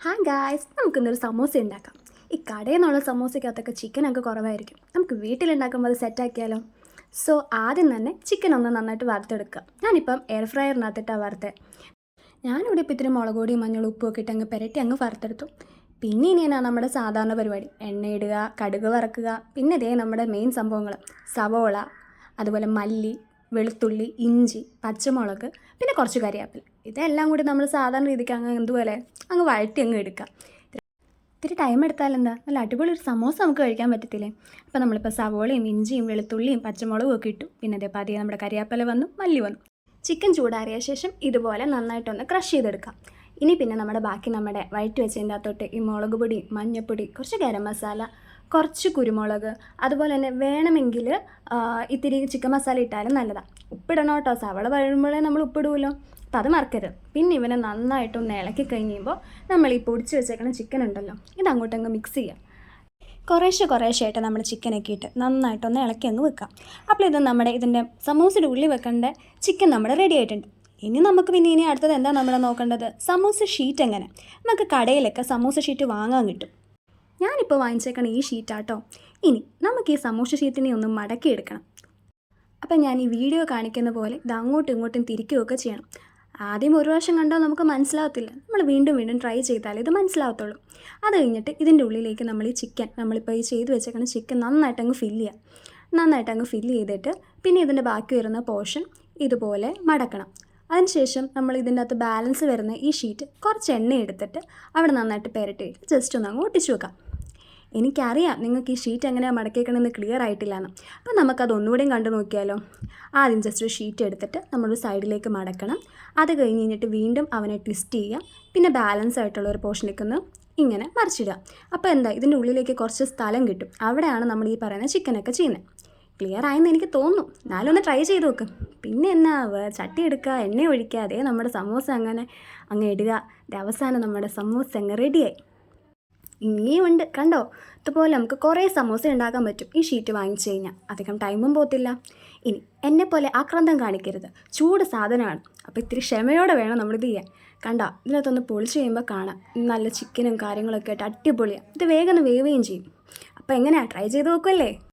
Hi guys, നമുക്കിന്നൊരു സമോസ ഉണ്ടാക്കാം. ഈ കടയിൽ നിന്നുള്ള സമോസയ്ക്കകത്തൊക്കെ ചിക്കനൊക്കെ കുറവായിരിക്കും. നമുക്ക് വീട്ടിലുണ്ടാക്കുമ്പോൾ അത് സെറ്റാക്കിയാലോ? സോ ആദ്യം തന്നെ ചിക്കൻ ഒന്ന് നന്നായിട്ട് വറുത്തെടുക്കുക. ഞാനിപ്പം എയർ ഫ്രയറിനകത്തിട്ടാണ് വറുത്തത്. ഞാനിവിടെ ഇപ്പോൾ ഇത്തിരി മുളക് പൊടിയും മഞ്ഞളും ഉപ്പും ഒക്കെ ഇട്ട് അങ്ങ് പുരട്ടി അങ്ങ് വറുത്തെടുത്തു. പിന്നെ ഇനിയാണ് നമ്മുടെ സാധാരണ പരിപാടി: എണ്ണയിടുക, കടുക് വറക്കുക, പിന്നെ ഇതേ നമ്മുടെ മെയിൻ സംഭവങ്ങൾ സവോള, അതുപോലെ മല്ലി, വെളുത്തുള്ളി, ഇഞ്ചി, പച്ചമുളക്, പിന്നെ കുറച്ച് കറിവേപ്പില. ഇതെല്ലാം കൂടി നമ്മൾ സാധാരണ രീതിക്ക് അങ്ങ് എന്തുപോലെ അങ്ങ് വഴറ്റി അങ്ങ് എടുക്കുക. ഇത്തിരി ടൈം എടുത്താലെന്താ, നല്ല അടിപൊളി ഒരു സമോസ നമുക്ക് കഴിക്കാൻ പറ്റത്തില്ലേ? അപ്പോൾ നമ്മളിപ്പോൾ സവോളയും ഇഞ്ചിയും വെളുത്തുള്ളിയും പച്ചമുളകും ഒക്കെ ഇട്ടു. പിന്നെ അതേ പതിയെ നമ്മുടെ കറിവേപ്പില വന്നു, മല്ലി വന്നു. ചിക്കൻ ചൂടാറിയ ശേഷം ഇതുപോലെ നന്നായിട്ടൊന്ന് ക്രഷ് ചെയ്തെടുക്കാം. ഇനി പിന്നെ നമ്മുടെ വഴറ്റി വെച്ചതിൻ്റെ അകത്തോട്ട് ഈ മുളക് പൊടി, മഞ്ഞൾപ്പൊടി, കുറച്ച് ഗരം മസാല, കുറച്ച് കുരുമുളക്, അതുപോലെ തന്നെ വേണമെങ്കിൽ ഇത്തിരി ചിക്കൻ മസാല ഇട്ടാലും നല്ലതാണ്. ഉപ്പിടണം കേട്ടോ, സവള വഴുമ്പോഴേ നമ്മൾ ഉപ്പിടുമല്ലോ, അപ്പോൾ അത് മറക്കരുത്. പിന്നെ ഇവനെ നന്നായിട്ടൊന്ന് ഇളക്കി കഴിയുമ്പോൾ നമ്മൾ ഈ പൊടിച്ച് വെച്ചേക്കുന്ന ചിക്കൻ ഉണ്ടല്ലോ, ഇത് അങ്ങോട്ടങ്ങ് മിക്സ് ചെയ്യാം. കുറേശ്ശെയായിട്ട് നമ്മൾ ചിക്കനൊക്കെ ഇട്ട് നന്നായിട്ടൊന്ന് ഇളക്കി അങ്ങ് വെക്കാം. അപ്പോൾ ഇതിൻ്റെ സമൂസയുടെ ഉള്ളി വെക്കേണ്ട ചിക്കൻ നമ്മുടെ റെഡി ആയിട്ടുണ്ട്. ഇനി അടുത്തത് എന്താ നമ്മൾ നോക്കേണ്ടത്? സമൂസ ഷീറ്റ്. എങ്ങനെ നമുക്ക് കടയിലൊക്കെ സമൂസ ഷീറ്റ് വാങ്ങാൻ കിട്ടും. ഞാനിപ്പോൾ വാങ്ങിച്ചേക്കണം ഈ ഷീറ്റാട്ടോ. ഇനി നമുക്ക് ഈ സമൂസ ഷീറ്റിനെ ഒന്ന് മടക്കിയെടുക്കണം. അപ്പം ഞാൻ ഈ വീഡിയോ കാണിക്കുന്ന പോലെ ഇത് അങ്ങോട്ടും ഇങ്ങോട്ടും തിരിക്കുകയൊക്കെ ചെയ്യണം. ആദ്യം ഒരു പ്രാവശ്യം കണ്ടാൽ നമുക്ക് മനസ്സിലാവത്തില്ല, നമ്മൾ വീണ്ടും ട്രൈ ചെയ്താലേ ഇത് മനസ്സിലാവത്തുള്ളൂ. അത് കഴിഞ്ഞിട്ട് ഇതിൻ്റെ ഉള്ളിലേക്ക് നമ്മൾ ഈ ചിക്കൻ, നമ്മളിപ്പോൾ ഈ ചെയ്ത് വെച്ചേക്കുന്ന ചിക്കൻ നന്നായിട്ടങ്ങ് ഫില്ല് ചെയ്തിട്ട് പിന്നെ ഇതിൻ്റെ ബാക്കി വരുന്ന പോർഷൻ ഇതുപോലെ മടക്കണം. അതിനുശേഷം നമ്മൾ ഇതിൻ്റെ അകത്ത് ബാലൻസ് വരുന്ന ഈ ഷീറ്റ് കുറച്ച് എണ്ണ എടുത്തിട്ട് അവിടെ നന്നായിട്ട് പുരട്ടിയിട്ട് ജസ്റ്റ് ഒന്ന് അങ്ങ് ഒട്ടിച്ചു വെക്കാം. എനിക്കറിയാം നിങ്ങൾക്ക് ഈ ഷീറ്റ് എങ്ങനെയാണ് മടക്കിയേക്കണമെന്ന് ക്ലിയർ ആയിട്ടില്ലാന്ന്. അപ്പം നമുക്കതൊന്നുകൂടെയും കണ്ടു നോക്കിയാലോ? ആദ്യം ജസ്റ്റ് ഒരു ഷീറ്റ് എടുത്തിട്ട് നമ്മളൊരു സൈഡിലേക്ക് മടക്കണം. അത് കഴിഞ്ഞിട്ട് വീണ്ടും അവനെ ട്വിസ്റ്റ് ചെയ്യുക. പിന്നെ ബാലൻസ് ആയിട്ടുള്ള ഒരു പോർഷനിലേക്ക് ഒന്ന് ഇങ്ങനെ മറിച്ചിടുക. അപ്പോൾ എന്താ, ഇതിൻ്റെ ഉള്ളിലേക്ക് കുറച്ച് സ്ഥലം കിട്ടും. അവിടെയാണ് നമ്മൾ ഈ പറയുന്ന ചിക്കനൊക്കെ ചെയ്യുന്നത്. ക്ലിയർ ആയെന്ന് എനിക്ക് തോന്നുന്നു. എന്നാലും ഒന്ന് ട്രൈ ചെയ്ത് നോക്ക്. പിന്നെ എന്നാ, ചട്ടി എടുക്കുക, എണ്ണ ഒഴിക്കുക, അതേ നമ്മുടെ സമൂസ അങ്ങ് ഇടുക. അവസാനം നമ്മുടെ സമൂസ അങ്ങ് റെഡിയായി. ഇനിയും ഉണ്ട് കണ്ടോ. ഇതുപോലെ നമുക്ക് കുറേ സമൂസ ഉണ്ടാക്കാൻ പറ്റും ഈ ഷീറ്റ് വാങ്ങിച്ചു കഴിഞ്ഞാൽ. അധികം ടൈമും പോകത്തില്ല. ഇനി എന്നെപ്പോലെ ആക്രാന്തം കാണിക്കരുത്, ചൂട് സാധനമാണ്. അപ്പോൾ ഇത്തിരി ക്ഷമയോടെ വേണം നമ്മളിത് ചെയ്യാൻ. കണ്ടോ, ഇതിനകത്തൊന്ന് പൊളിച്ച് കഴിയുമ്പോൾ കാണാം നല്ല ചിക്കനും കാര്യങ്ങളൊക്കെ ആയിട്ട് അടിപൊളിയാണ്. ഇത് വേഗം വേവുകയും ചെയ്യും. അപ്പോൾ എങ്ങനെയാണ്, ട്രൈ ചെയ്ത് നോക്കുമല്ലേ?